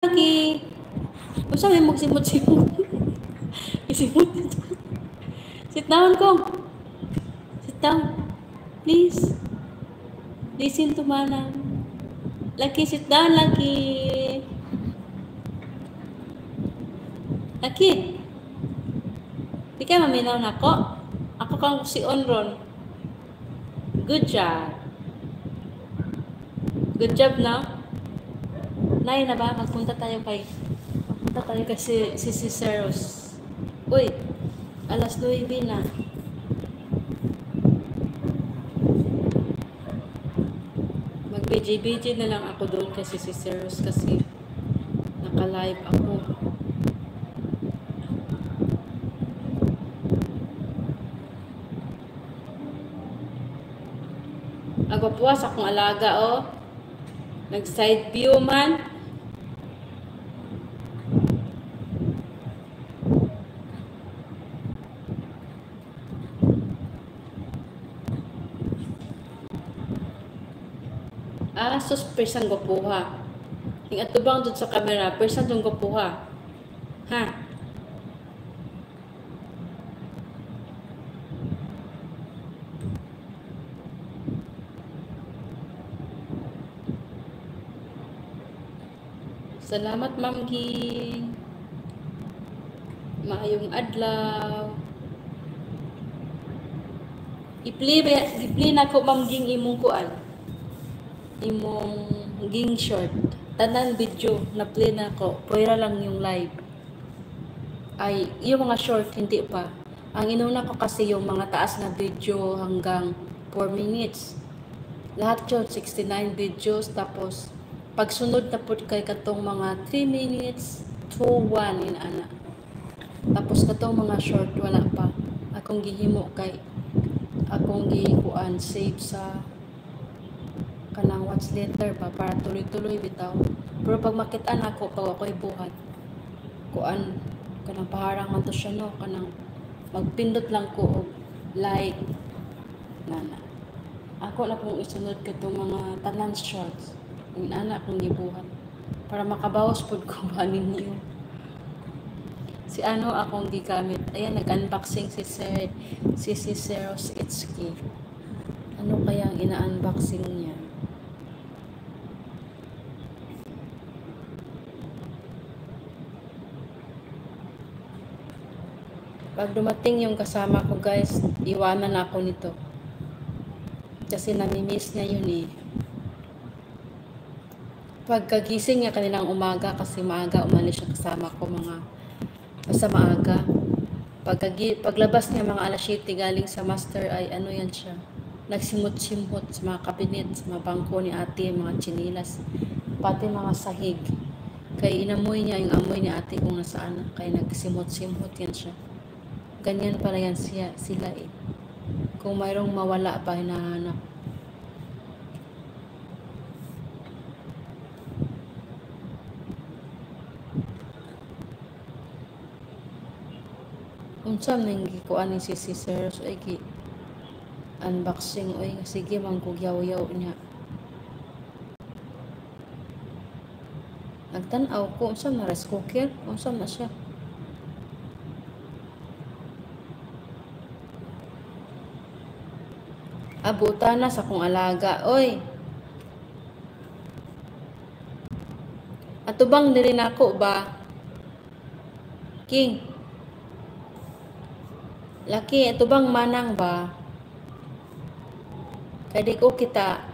lagi. Basta may magsimot-simot. Isimot. Sit down, Kong. Sit down. Please. Listen to Manang. Lucky, sit down, Lucky. Lucky. Di ka maminaw na ako? Ako kang si Onron. Good job. Good job na. Nay na ba? Magpunta tayo kay si Ciceros. Uy, alas 9 na. Mag-BJ na lang ako doon kay si Ciceros kasi naka-live ako. Nagpapuwas akong alaga, oh. Nag-side view man. Sus, persan gopuha. Yung atubang doon sa camera, persan doon gopuha. Ha? Salamat, Ma'am Ging. Maayong adlaw. Ipli na ko, Ma'am Ging, imong kuan. Imong ging short. Tanan video na play na ko. Pwera lang yung live. Ay, yung mga short, hindi pa. Ang inuna ko kasi yung mga taas na video hanggang 4 minutes. Lahat yun, 69 videos. Tapos, pagsunod na po kay katong mga 3 minutes, 2, 1, inana. Tapos katong mga short, wala pa. Akong gihimo kay, akong gikuan, save sa kanang watch later pa para tuloy-tuloy bitaw. Pero pag makitaan ako, pag ako'y buhat, kuan, kanang paharang man to siya, no? Kanang magpindot lang ko og like, nana. Ako na pong isunod ko itong mga tanan shorts. Yung anak kong gibuhat. Para makabawas po ko ba ninyo. Si ano akong gigamit. Ayan, nag-unboxing si Ciceros Itsuki. Ano kaya ang ina-unboxing niya? Pag dumating yung kasama ko, guys, iwanan ako nito. Kasi namimiss niya yun eh. Pagkagising niya kanilang umaga, kasi maaga umalis siya kasama ko, basta maaga. Paglabas niya mga alas 7 galing sa master ay ano yan siya. Nagsimot-simot sa mga kabinet, sa mga bangko ni ate, mga chinilas, pati mga sahig. Kaya inamoy niya yung amoy ni ate kung nasaan. Kaya nagsimot-simot yan siya. Ganyan pala yan sila eh. Kung mayroong mawala pa, hinahanap. Unsam nang gikuan ni si Ciceros ay unboxing oy, sige manggugyaw-yaw niya. Nagtan-aw ko unsam na rice cooker, unsam na siya. Abuta na sa kong alaga, oy. Atubang diri nako ba? King. Laki, atubang manang ba? Kadi ko kita.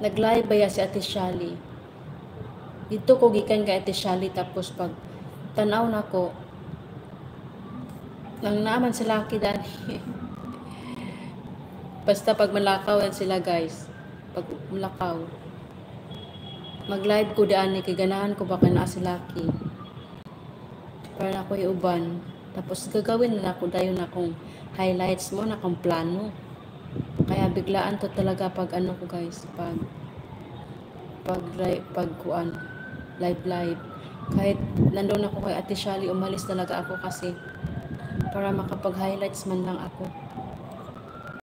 Nag-live ba ya si Ate Shali? Dito ko gikan kay Ate Shali, tapos pag tanaw na ko, nang naman sila kidani. Basta pag malakaw yan sila, guys. Pag malakaw. Mag-live ko daan ni kay ganahan ko baka naa si Lucky. Para na ko iuban. Tapos gagawin na ako dayon akong highlights mo na akong plano. Kaya biglaan to talaga pag ano ko, guys, pag kuan live. Kahit nandun ako kay Ate Shali, umalis talaga ako kasi para makapag-highlights man lang ako.